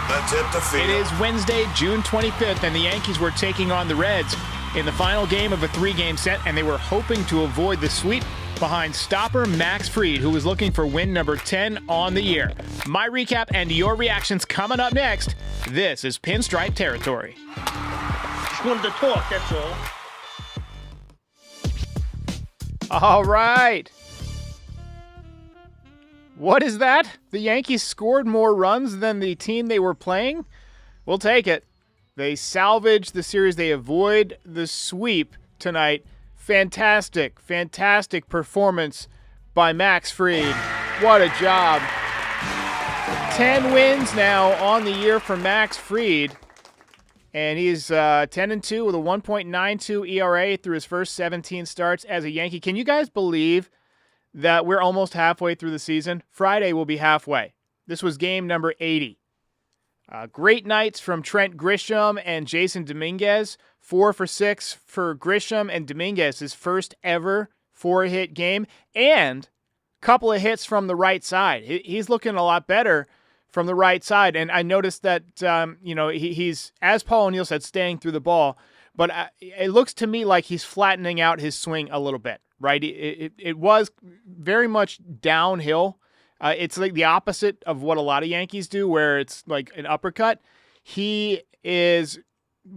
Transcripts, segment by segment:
Let's hit the field. It is Wednesday, June 25th, and the Yankees were taking on the Reds in the final game of a 3-game set, and they were hoping to avoid the sweep behind stopper Max Fried, who was looking for win number 10 on the year. My recap and your reactions coming up next. This is Pinstripe Territory. Just wanted to talk, that's all. All right. What is that? The Yankees scored more runs than the team they were playing? We'll take it. They salvage the series. They avoid the sweep tonight. Fantastic, fantastic performance by Max Fried. What a job. 10 wins now on the year for Max Fried. And he's 10-2 with a 1.92 ERA through his first 17 starts as a Yankee. Can you guys believe that we're almost halfway through the season? Friday will be halfway. This was game number 80. Great nights from Trent Grisham and Jason Dominguez. 4 for 6 for Grisham and Dominguez, his first ever 4-hit game. And a couple of hits from the right side. He's looking a lot better from the right side. And I noticed that, he's, as Paul O'Neill said, staying through the ball. But it looks to me like he's flattening out his swing a little bit, right? It was very much downhill. It's like the opposite of what a lot of Yankees do, where it's like an uppercut. He is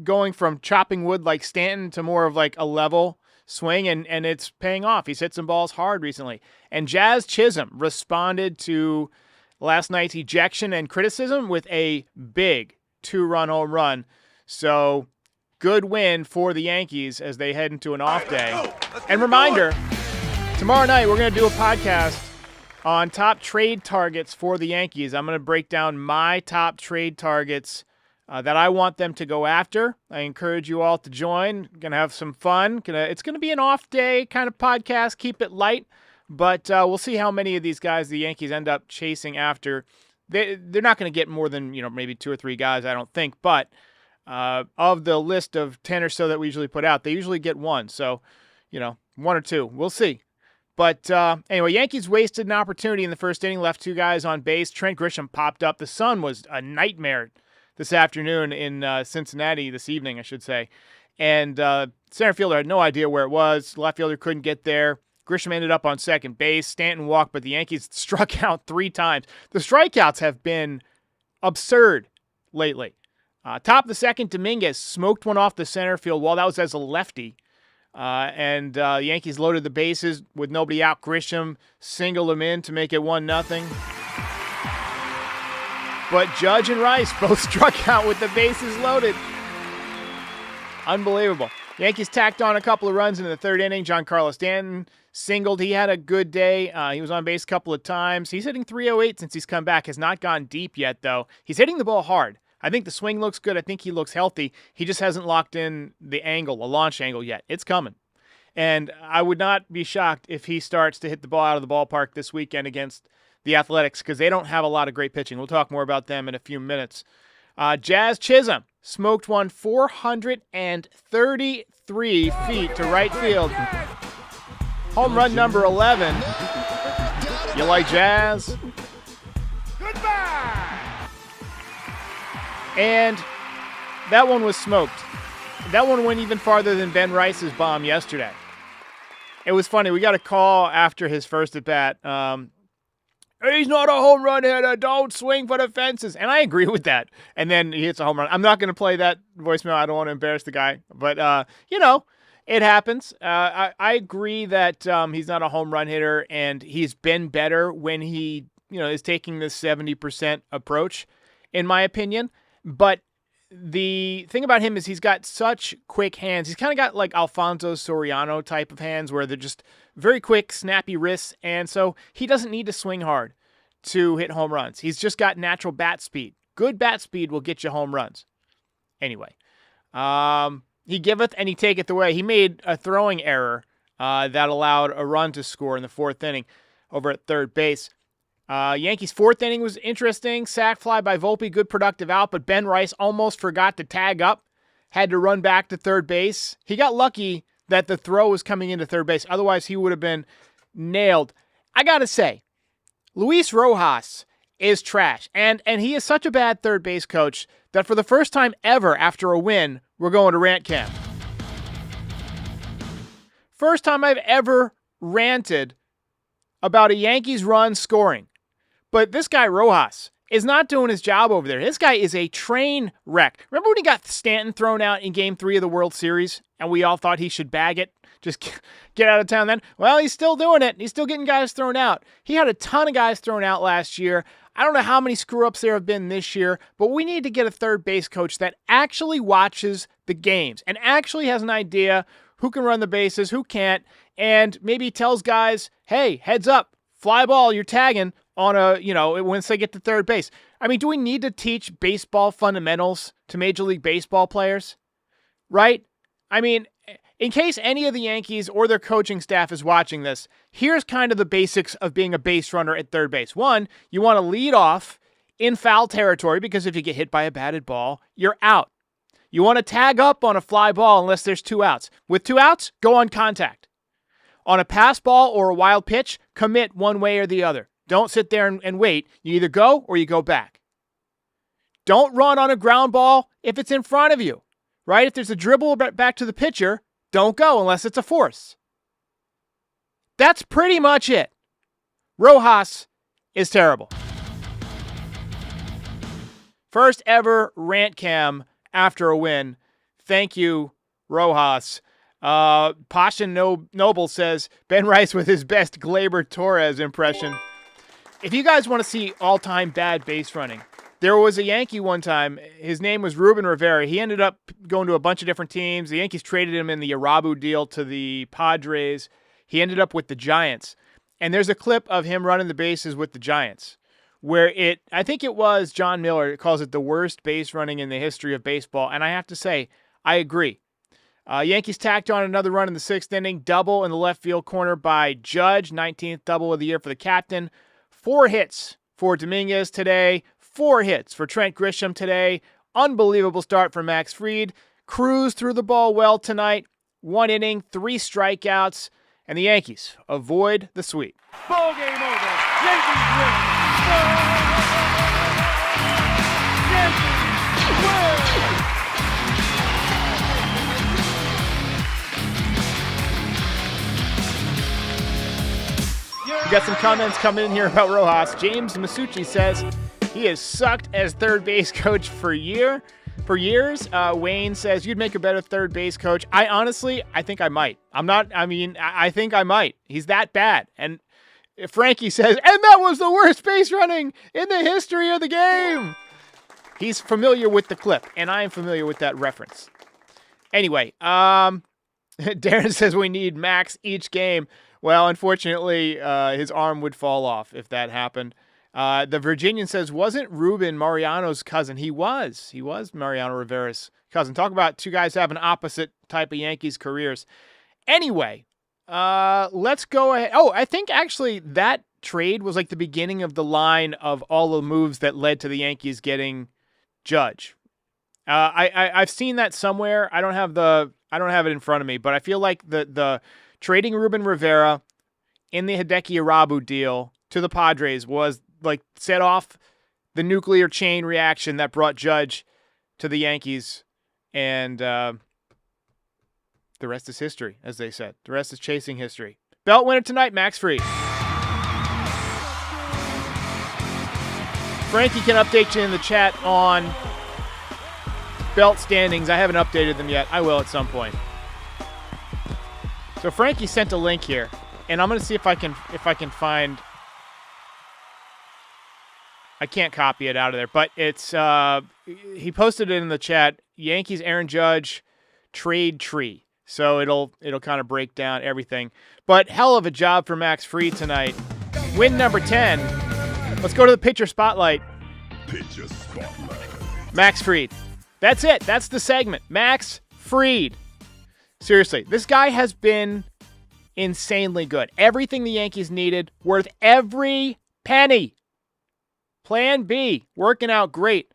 going from chopping wood like Stanton to more of like a level swing, and it's paying off. He's hit some balls hard recently. And Jazz Chisholm responded to last night's ejection and criticism with a big 2-run home run. So good win for the Yankees as they head into an off day. And reminder, tomorrow night we're going to do a podcast on top trade targets for the Yankees. I'm going to break down my top trade targets that I want them to go after. I encourage you all to join. Going to have some fun. It's going to be an off day kind of podcast. Keep it light. But we'll see how many of these guys the Yankees end up chasing after. They're not going to get more than maybe 2 or 3 guys, I don't think. But of the list of 10 or so that we usually put out, they usually get 1. So, 1 or 2. We'll see. But anyway, Yankees wasted an opportunity in the first inning, left 2 guys on base. Trent Grisham popped up. The sun was a nightmare this afternoon in Cincinnati, this evening, I should say. And center fielder had no idea where it was. Left fielder couldn't get there. Grisham ended up on second base. Stanton walked, but the Yankees struck out 3 times. The strikeouts have been absurd lately. Top of the second, Dominguez smoked one off the center field wall. That was as a lefty. And the Yankees loaded the bases with nobody out. Grisham singled him in to make it 1-0. But Judge and Rice both struck out with the bases loaded. Unbelievable. Yankees tacked on a couple of runs in the third inning. Giancarlo Stanton singled. He had a good day. He was on base a couple of times. He's hitting .308 since he's come back. Has not gone deep yet, though. He's hitting the ball hard. I think the swing looks good. I think he looks healthy. He just hasn't locked in the launch angle yet. It's coming. And I would not be shocked if he starts to hit the ball out of the ballpark this weekend against the Athletics, because they don't have a lot of great pitching. We'll talk more about them in a few minutes. Jazz Chisholm smoked one 433 feet to right field. Home run number 11. You like Jazz? Goodbye! And that one was smoked. That one went even farther than Ben Rice's bomb yesterday. It was funny. We got a call after his first at-bat. He's not a home run hitter. Don't swing for the fences. And I agree with that. And then he hits a home run. I'm not going to play that voicemail. I don't want to embarrass the guy. But, it happens. I agree that he's not a home run hitter, and he's been better when he, is taking this 70% approach, in my opinion. But the thing about him is he's got such quick hands. He's kind of got like Alfonso Soriano type of hands where they're just very quick, snappy wrists. And so he doesn't need to swing hard to hit home runs. He's just got natural bat speed. Good bat speed will get you home runs. Anyway, he giveth and he taketh away. He made a throwing error that allowed a run to score in the 4th inning over at third base. Yankees' 4th inning was interesting. Sac fly by Volpe, good productive out, but Ben Rice almost forgot to tag up, had to run back to third base. He got lucky that the throw was coming into third base. Otherwise, he would have been nailed. I got to say, Luis Rojas is trash. And he is such a bad third base coach that for the first time ever after a win, we're going to rant camp. First time I've ever ranted about a Yankees run scoring. But this guy, Rojas, is not doing his job over there. This guy is a train wreck. Remember when he got Stanton thrown out in Game 3 of the World Series, and we all thought he should bag it? Just get out of town then? Well, he's still doing it. He's still getting guys thrown out. He had a ton of guys thrown out last year. I don't know how many screw-ups there have been this year, but we need to get a third base coach that actually watches the games and actually has an idea who can run the bases, who can't, and maybe tells guys, hey, heads up, fly ball, you're tagging on once they get to third base. I mean, do we need to teach baseball fundamentals to Major League Baseball players? Right? I mean, in case any of the Yankees or their coaching staff is watching this, here's kind of the basics of being a base runner at third base. One, you want to lead off in foul territory because if you get hit by a batted ball, you're out. You want to tag up on a fly ball unless there's 2 outs. With 2 outs, go on contact. On a pass ball or a wild pitch, commit one way or the other. Don't sit there and wait. You either go or you go back. Don't run on a ground ball if it's in front of you, right? If there's a dribble back to the pitcher, don't go unless it's a force. That's pretty much it. Rojas is terrible. First ever rant cam after a win. Thank you, Rojas. Pasha Noble says, Ben Rice with his best Gleyber Torres impression. If you guys want to see all-time bad base running, there was a Yankee one time. His name was Ruben Rivera. He ended up going to a bunch of different teams. The Yankees traded him in the Irabu deal to the Padres. He ended up with the Giants. And there's a clip of him running the bases with the Giants where I think it was John Miller calls it the worst base running in the history of baseball. And I have to say, I agree. Yankees tacked on another run in the 6th inning, double in the left field corner by Judge, 19th double of the year for the captain. 4 hits for Dominguez today, 4 hits for Trent Grisham today. Unbelievable start for Max Fried. Cruz threw the ball well tonight. 1 inning, 3 strikeouts, and the Yankees avoid the sweep. Ball game over. Yankees win. Yankees win. We got some comments coming in here about Rojas. James Masucci says he has sucked as third base coach for years. Wayne says you'd make a better third base coach. I think I might. I think I might. He's that bad. And Frankie says, and that was the worst base running in the history of the game. He's familiar with the clip, and I am familiar with that reference. Anyway, Darren says we need Max each game. Well, unfortunately, his arm would fall off if that happened. The Virginian says, wasn't Ruben Mariano's cousin? He was Mariano Rivera's cousin. Talk about 2 guys having opposite type of Yankees careers. Anyway, let's go ahead. Oh, I think actually that trade was like the beginning of the line of all the moves that led to the Yankees getting Judge. I've seen that somewhere. I don't have it in front of me, but I feel like the trading Ruben Rivera in the Hideki Irabu deal to the Padres was like set off the nuclear chain reaction that brought Judge to the Yankees, and the rest is history, as they said. The rest is chasing history. Belt winner tonight, Max Fried. Frankie can update you in the chat on belt standings. I haven't updated them yet. I will at some point. So Frankie sent a link here, and I'm going to see if I can find. I can't copy it out of there, but it's he posted it in the chat. Yankees Aaron Judge trade tree. So it'll kind of break down everything. But hell of a job for Max Fried tonight. Win number 10. Let's go to the pitcher spotlight. Pitcher spotlight. Max Fried. That's it. That's the segment. Max Fried. Seriously, this guy has been insanely good. Everything the Yankees needed, worth every penny. Plan B, working out great.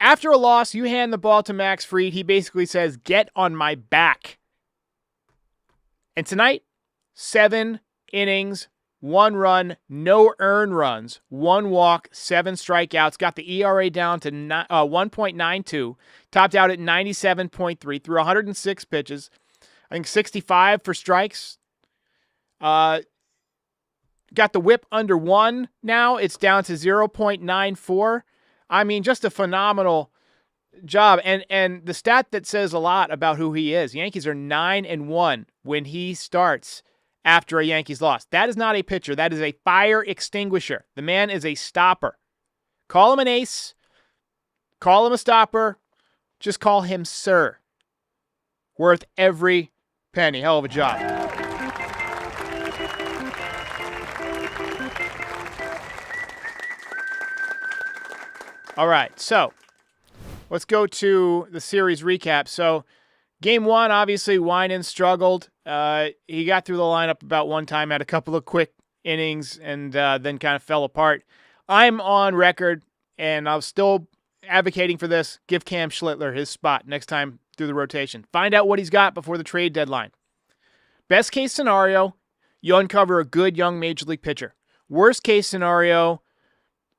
After a loss, you hand the ball to Max Fried. He basically says, get on my back. And tonight, 7 innings, 1 run, no earned runs, 1 walk, 7 strikeouts, got the ERA down to 1.92, topped out at 97.3, threw 106 pitches, I think 65 for strikes. Got the whip under 1 now. It's down to 0.94. I mean, just a phenomenal job. And the stat that says a lot about who he is, Yankees are 9-1 when he starts after a Yankees loss. That is not a pitcher. That is a fire extinguisher. The man is a stopper. Call him an ace. Call him a stopper. Just call him Sir. Worth every penny. Hell of a job. All right, so let's go to the series recap. So Game 1, obviously, Winan struggled. He got through the lineup about one time, had a couple of quick innings, and then kind of fell apart. I'm on record, and I'm still advocating for this. Give Cam Schlittler his spot next time through the rotation. Find out what he's got before the trade deadline. Best case scenario, you uncover a good young major league pitcher. Worst case scenario,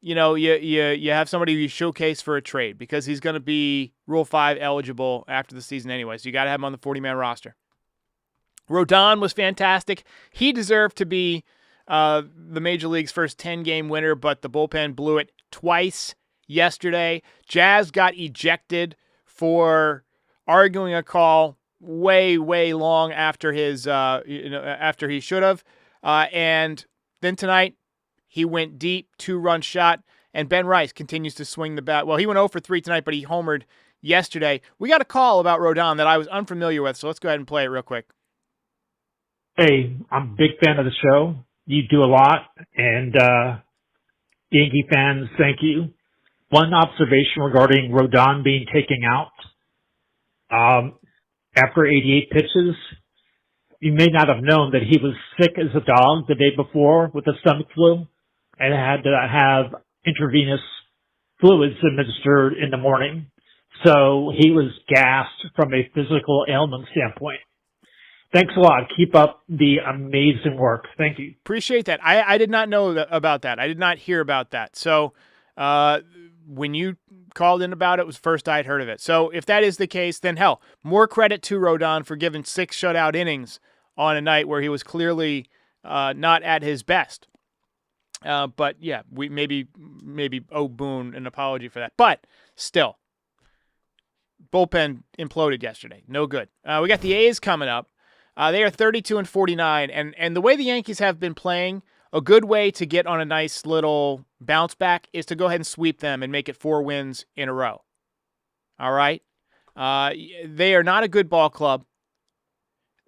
you have somebody you showcase for a trade because he's going to be Rule 5 eligible after the season anyway, so you got to have him on the 40-man roster. Rodon was fantastic. He deserved to be the Major League's first 10-game winner, but the bullpen blew it twice yesterday. Jazz got ejected for arguing a call way, way long after after he should have. And then tonight, he went deep, 2-run shot, and Ben Rice continues to swing the bat. Well, he went 0 for 3 tonight, but he homered yesterday. We got a call about Rodon that I was unfamiliar with, so let's go ahead and play it real quick. Hey, I'm a big fan of the show. You do a lot, and Yankee fans, thank you. One observation regarding Rodon being taken out. After 88 pitches, you may not have known that he was sick as a dog the day before with the stomach flu and had to have intravenous fluids administered in the morning. So he was gassed from a physical ailment standpoint. Thanks a lot. Keep up the amazing work. Thank you. Appreciate that. I did not know about that. I did not hear about that. So when you called in about it, was the first I'd heard of it. So if that is the case, then hell, more credit to Rodon for giving 6 shutout innings on a night where he was clearly not at his best. But yeah, we maybe owe Boone an apology for that. But still, bullpen imploded yesterday. No good. We got the A's coming up. They are 32-49, and the way the Yankees have been playing, a good way to get on a nice little bounce back is to go ahead and sweep them and make it 4 wins in a row. All right? They are not a good ball club.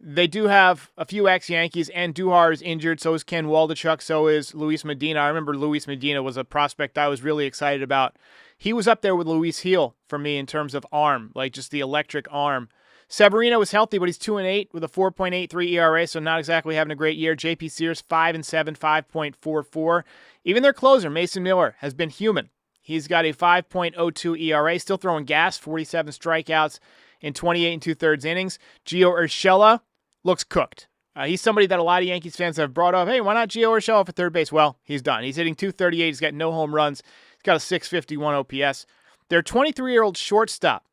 They do have a few ex-Yankees, and Duhar is injured, so is Ken Waldichuk, so is Luis Medina. I remember Luis Medina was a prospect I was really excited about. He was up there with Luis Huel for me in terms of arm, like just the electric arm. Severino was healthy, but he's 2-8 with a 4.83 ERA, so not exactly having a great year. JP Sears, 5-7, 5.44. Even their closer, Mason Miller, has been human. He's got a 5.02 ERA, still throwing gas, 47 strikeouts in 28 2/3 innings. Gio Urshela looks cooked. He's somebody that a lot of Yankees fans have brought up. Hey, why not Gio Urshela for third base? Well, he's done. He's hitting .238. He's got no home runs. He's got a .651 OPS. Their 23-year-old shortstop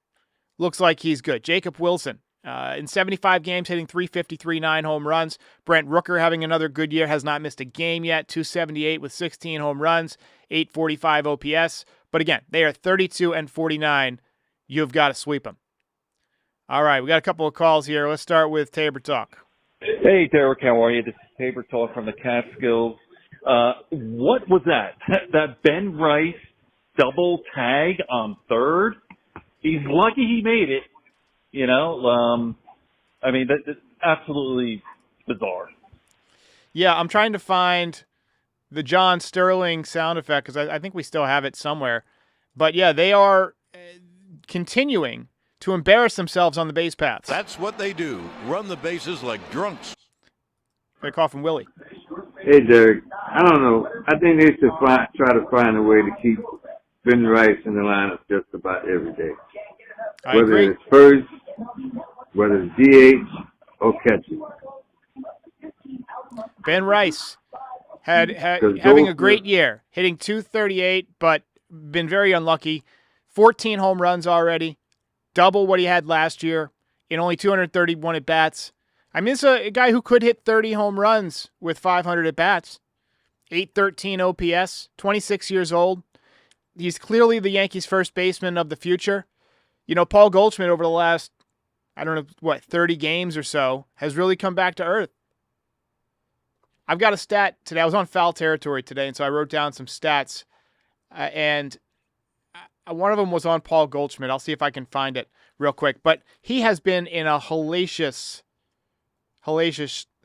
looks like he's good. Jacob Wilson, in 75 games, hitting .353, 9 home runs. Brent Rooker having another good year, has not missed a game yet, .278 with 16 home runs, .845 OPS. But again, they are 32-49. You've got to sweep them. All right, we got a couple of calls here. Let's start with Tabor Talk. Hey, Derek, how are you? This is Tabor Talk from the Catskills. What was that? That Ben Rice double tag on third? He's lucky he made it, I mean, that's absolutely bizarre. Yeah, I'm trying to find the John Sterling sound effect because I think we still have it somewhere. But yeah, they are continuing to embarrass themselves on the base paths. That's what they do, run the bases like drunks. Got a call from Willie. Hey, Derek. I don't know. I think they should try to find a way to keep Ben Rice in the lineup just about every day. Whether it's first, whether it's DH, or catcher. Ben Rice, having a great year, hitting .238, but been very unlucky. 14 home runs already, double what he had last year in only 231 at-bats. I mean, this is a guy who could hit 30 home runs with 500 at-bats. 813 OPS, 26 years old. He's clearly the Yankees' first baseman of the future. You know, Paul Goldschmidt over the last, 30 games or so, has really come back to earth. I've got a stat today. I was on foul territory today, and so I wrote down some stats. And one of them was on Paul Goldschmidt. I'll see if I can find it real quick. But he has been in a hellacious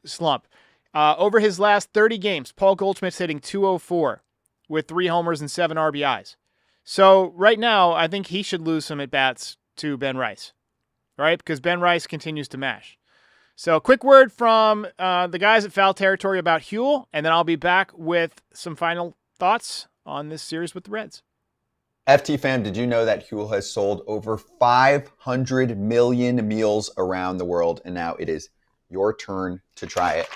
slump. Over his last 30 games, Paul Goldschmidt's hitting .204 with 3 homers and 7 RBIs. So right now, I think he should lose some at-bats to Ben Rice, right? Because Ben Rice continues to mash. So quick word from the guys at Foul Territory about Huel, and then I'll be back with some final thoughts on this series with the Reds. FT fam, did you know that Huel has sold over 500 million meals around the world, and now it is your turn to try it.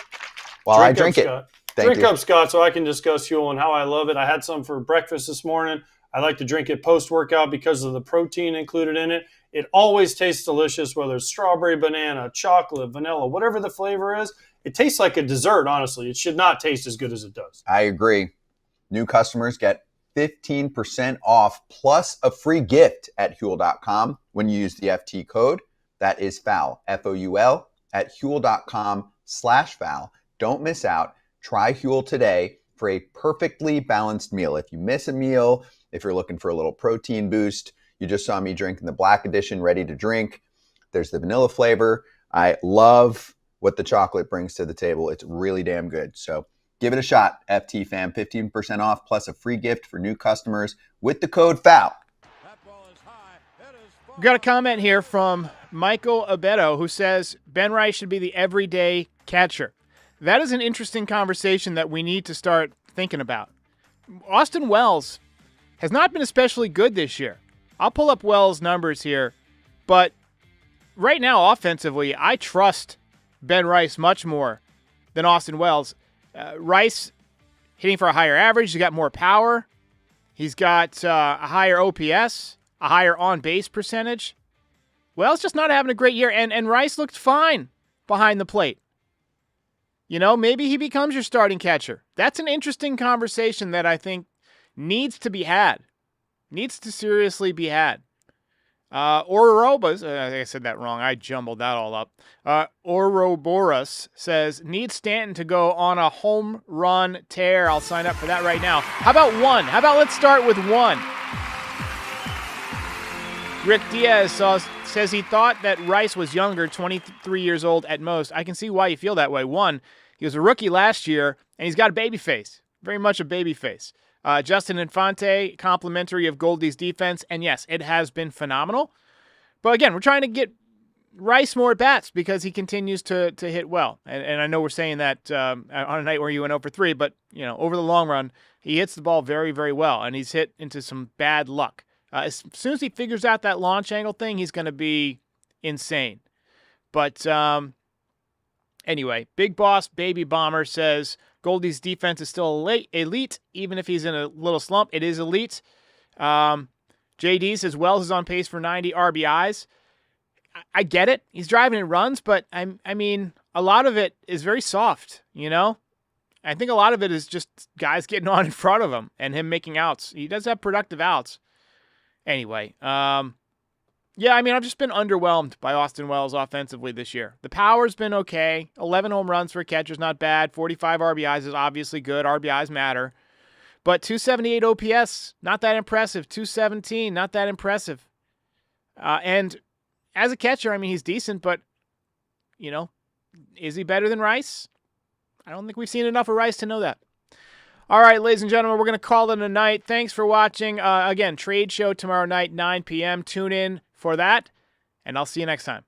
While I drink it. Drink up, Scott, so I can discuss Huel and how I love it. I had some for breakfast this morning. I like to drink it post-workout because of the protein included in it. It always tastes delicious, whether it's strawberry, banana, chocolate, vanilla, whatever the flavor is. It tastes like a dessert, honestly. It should not taste as good as it does. I agree. New customers get 15% off plus a free gift at Huel.com when you use the FT code. That is FOUL, F-O-U-L, at Huel.com/foul. Don't miss out. Try Huel today for a perfectly balanced meal. If you miss a meal, if you're looking for a little protein boost, you just saw me drinking the Black Edition, ready to drink. There's the vanilla flavor. I love what the chocolate brings to the table. It's really damn good. So give it a shot, FT fam. 15% off plus a free gift for new customers with the code FOUL. We've got a comment here from Michael Abeto who says Ben Rice should be the everyday catcher. That is an interesting conversation that we need to start thinking about. Austin Wells has not been especially good this year. I'll pull up Wells' numbers here, but right now, offensively, I trust Ben Rice much more than Austin Wells. Rice hitting for a higher average. He's got more power. He's got a higher OPS, a higher on-base percentage. Wells just not having a great year, and Rice looked fine behind the plate. You know, maybe he becomes your starting catcher. That's an interesting conversation that I think needs to be had. Needs to seriously be had. Orobas, I said that wrong. I jumbled that all up. Ouroboros says, needs Stanton to go on a home run tear. I'll sign up for that right now. How about one? How about let's start with one? Rick Diaz says he thought that Rice was younger, 23 years old at most. I can see why you feel that way. One, he was a rookie last year, and he's got a baby face. Very much a baby face. Justin Infante, complimentary of Goldie's defense, and yes, it has been phenomenal. But again, we're trying to get Rice more at-bats because he continues to hit well. And I know we're saying that on a night where you went 0 for 3, but you know, over the long run, he hits the ball very, very well, and he's hit into some bad luck. As soon as he figures out that launch angle thing, he's going to be insane. But anyway, Big Boss Baby Bomber says Goldie's defense is still elite, even if he's in a little slump. It is elite. JD says Wells is on pace for 90 RBIs. I get it. He's driving in runs, but I mean, a lot of it is very soft, you know? I think a lot of it is just guys getting on in front of him and him making outs. He does have productive outs. Anyway, yeah, I mean, I've just been underwhelmed by Austin Wells offensively this year. The power's been okay. 11 home runs for a catcher's not bad. 45 RBIs is obviously good. RBIs matter. But 278 OPS, not that impressive. 217, not that impressive. And as a catcher, I mean, he's decent, but, you know, is he better than Rice? I don't think we've seen enough of Rice to know that. All right, ladies and gentlemen, we're going to call it a night. Thanks for watching. Again, trade show tomorrow night, 9 p.m. Tune in for that, and I'll see you next time.